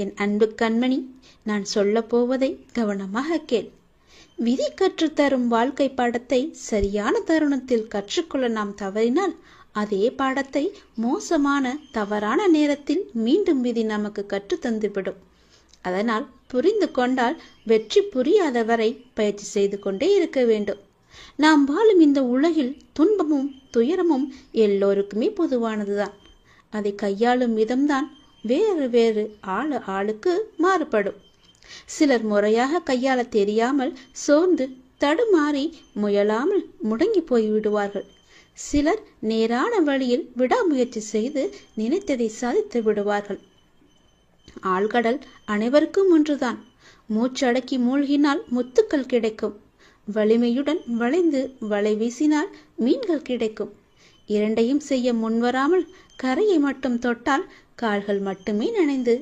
என் அன்பு கண்மணி, நான் சொல்ல போவதை கவனமாக கேள். விதி கற்றுத்தரும் வாழ்க்கை பாடத்தை சரியான தருணத்தில் கற்றுக்கொள்ள நாம் தவறினால் அதே பாடத்தை மோசமான தவறான நேரத்தில் மீண்டும் விதி நமக்கு கற்றுத்தந்துவிடும். அதனால் புரிந்து கொண்டால் வெற்றி புரியாத வரை பயிற்சி செய்து கொண்டே இருக்க வேண்டும். நாம் வாழும் இந்த உலகில் துன்பமும் துயரமும் எல்லோருக்குமே பொதுவானதுதான். அதை கையாளும் விதம்தான் வேறு வேறு ஆளுக்கு மாறுபடும். சிலர் முறையாக கையாள தெரியாமல் சோர்ந்து தடுமாறி முயலாமல் முடங்கி போய்விடுவார்கள். சிலர் நேரான வழியில் விடாமுயற்சி செய்து நினைத்ததை சாதித்து விடுவார்கள். ஆழ்கடல் அனைவருக்கும் ஒன்றுதான். மூச்சடக்கி மூழ்கினால் முத்துக்கள் கிடைக்கும். வலிமையுடன் வளைந்து வலை வீசினால் மீன்கள் கிடைக்கும். இரண்டையும் செய்ய முன்வராமல் கரையை மட்டும் தொட்டால் கால்கள் மட்டுமே நனைந்து